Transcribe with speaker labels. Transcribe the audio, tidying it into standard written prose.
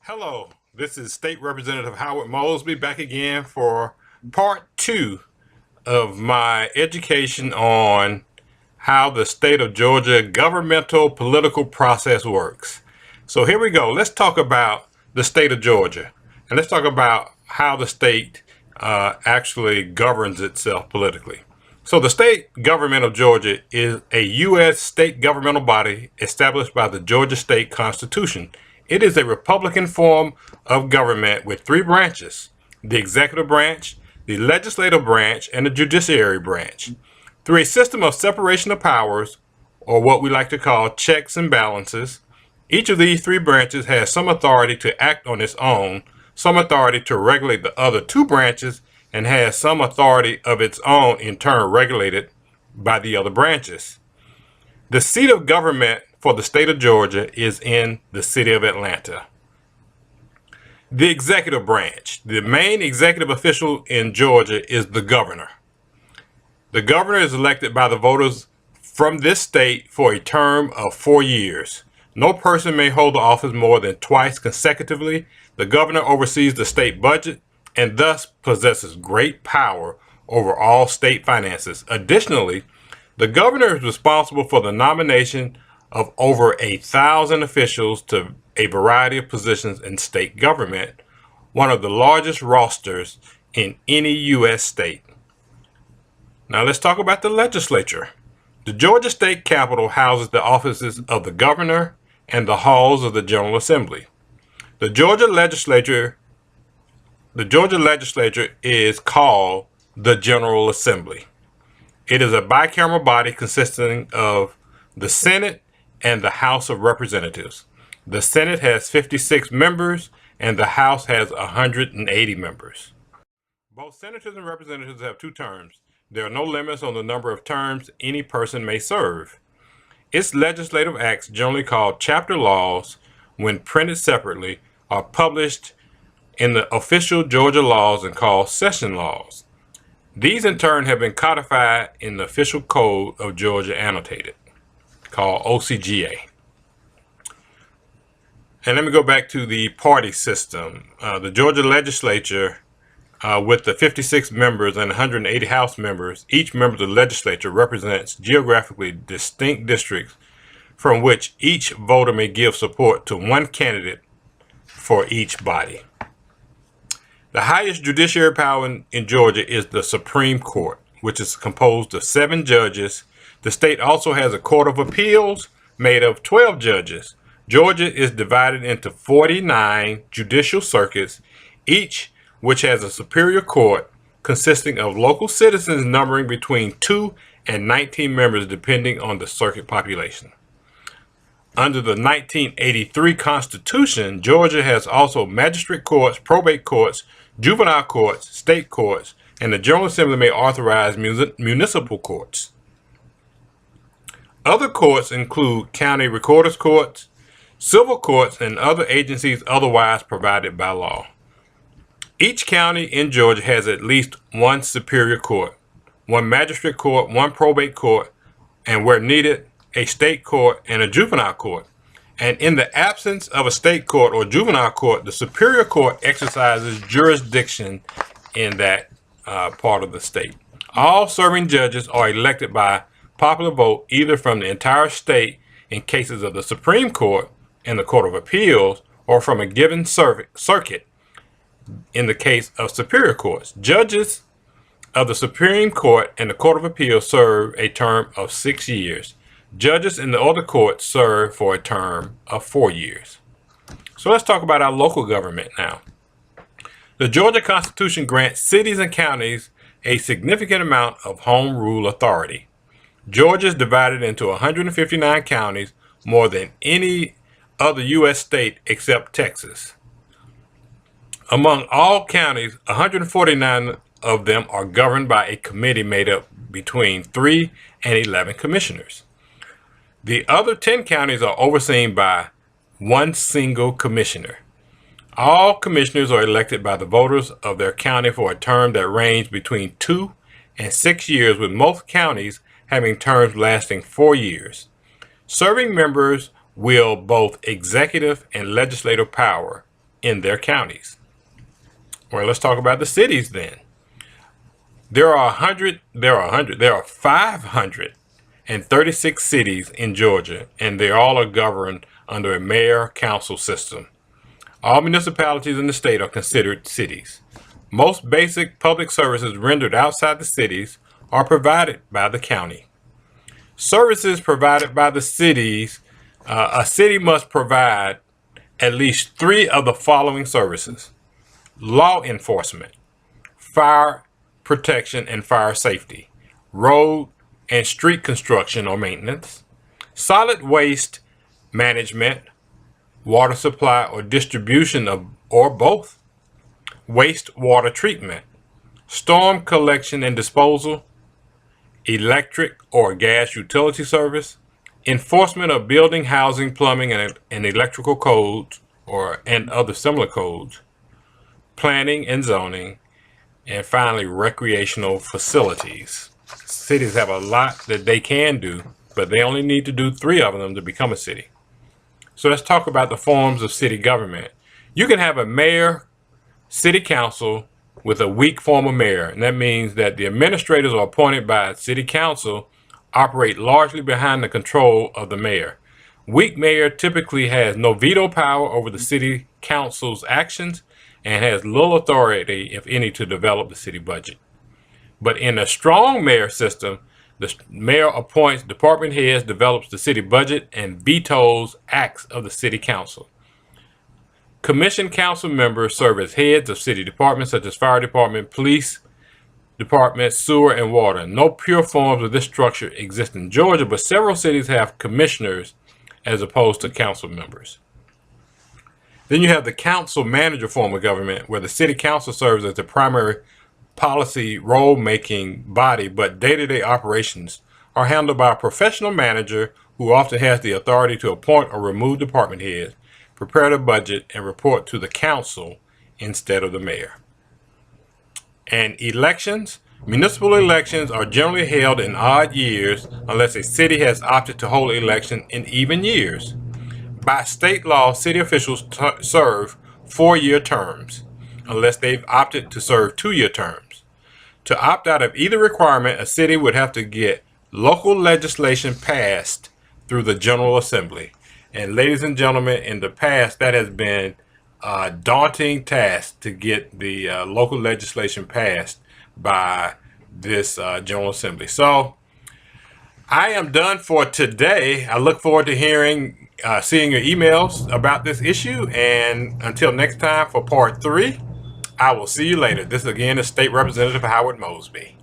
Speaker 1: Hello, this is State Representative Howard Mosby back again for part two of my education on how the state of Georgia governmental political process works. So here we go. Let's talk about the state of Georgia, and let's talk about how the state actually governs itself politically. So the state government of Georgia is a U.S. state governmental body established by the Georgia State Constitution. It is a Republican form of government with three branches: the executive branch, the legislative branch, and the judiciary branch. Through a system of separation of powers, or what we like to call checks and balances, each of these three branches has some authority to act on its own, some authority to regulate the other two branches, and has some authority of its own in turn regulated by the other branches. The seat of government for the state of Georgia is in the city of Atlanta. The executive branch. The main executive official in Georgia is the governor. The governor is elected by the voters from this state for a term of 4 years. No person may hold the office more than twice consecutively. The governor oversees the state budget and thus possesses great power over all state finances. Additionally, the governor is responsible for the nomination of over 1,000 officials to a variety of positions in state government, one of the largest rosters in any U.S. state. Now let's talk about the legislature. The Georgia State Capitol houses the offices of the governor and the halls of the General Assembly. The Georgia legislature is called the General Assembly. It is a bicameral body consisting of the Senate and the House of Representatives. The Senate has 56 members and the House has 180 members. Both senators and representatives have 2 terms. There are no limits on the number of terms any person may serve. Its legislative acts, generally called chapter laws, when printed separately, are published in the official Georgia laws and called session laws. These in turn have been codified in the official code of Georgia annotated, called OCGA. And let me go back to the party system. The Georgia legislature, with the 56 members and 180 House members, each member of the legislature represents geographically distinct districts from which each voter may give support to one candidate for each body. The highest judiciary power in Georgia is the Supreme Court, which is composed of 7 judges. The state also has a Court of Appeals made of 12 judges. Georgia is divided into 49 judicial circuits, each which has a superior court consisting of local citizens numbering between 2 and 19 members depending on the circuit population. Under the 1983 Constitution, Georgia has also magistrate courts, probate courts, juvenile courts, state courts, and the General Assembly may authorize municipal courts. Other courts include county recorders courts, civil courts, and other agencies otherwise provided by law. Each county in Georgia has at least one superior court, one magistrate court, one probate court, and where needed, a state court and a juvenile court. And in the absence of a state court or juvenile court, the superior court exercises jurisdiction in that part of the state. All serving judges are elected by popular vote, either from the entire state in cases of the Supreme Court and the Court of Appeals, or from a given circuit in the case of superior courts. Judges of the Supreme Court and the Court of Appeals serve a term of 6 years. Judges in the other courts serve for a term of 4 years. So let's talk about our local government now. The Georgia Constitution grants cities and counties a significant amount of home rule authority. Georgia is divided into 159 counties, more than any other U.S. state except Texas. Among all counties, 149 of them are governed by a committee made up between 3 and 11 commissioners. The other 10 counties are overseen by one single commissioner. All commissioners are elected by the voters of their county for a term that ranges between 2 and 6 years, with most counties having terms lasting 4 years. Serving members wield both executive and legislative power in their counties. Well, let's talk about the cities then. There are 536 cities in Georgia, and they all are governed under a mayor-council system. All municipalities in the state are considered cities. Most basic public services rendered outside the cities are provided by the county. Services provided by the cities, a city must provide at least 3 of the following services: law enforcement, fire protection and fire safety, road and street construction or maintenance, solid waste management, water supply or distribution of or both, wastewater treatment, storm collection and disposal, electric or gas utility service, enforcement of building, housing, plumbing, and electrical codes and other similar codes, planning and zoning, and finally, recreational facilities. Cities have a lot that they can do, but they only need to do 3 of them to become a city. So let's talk about the forms of city government. You can have a mayor, city council with a weak form of mayor, and that means that the administrators are appointed by city council operate largely behind the control of the mayor. Weak mayor typically has no veto power over the city council's actions and has little authority, if any, to develop the city budget. But in a strong mayor system, the mayor appoints department heads, develops the city budget, and vetoes acts of the city council. Commission council members serve as heads of city departments such as fire department, police department, sewer, and water. No pure forms of this structure exist in Georgia, but several cities have commissioners as opposed to council members. Then you have the council manager form of government, where the city council serves as the primary policy role-making body, but day-to-day operations are handled by a professional manager who often has the authority to appoint or remove department heads, prepare the budget, and report to the council instead of the mayor. And elections. Municipal elections are generally held in odd years unless a city has opted to hold election in even years. By state law, city officials serve 4-year terms, unless they've opted to serve 2-year terms. To opt out of either requirement, a city would have to get local legislation passed through the General Assembly. And ladies and gentlemen, in the past, that has been a daunting task to get the local legislation passed by this General Assembly. So I am done for today. I look forward to seeing your emails about this issue. And until next time for part 3, I will see you later. This again is State Representative Howard Mosby.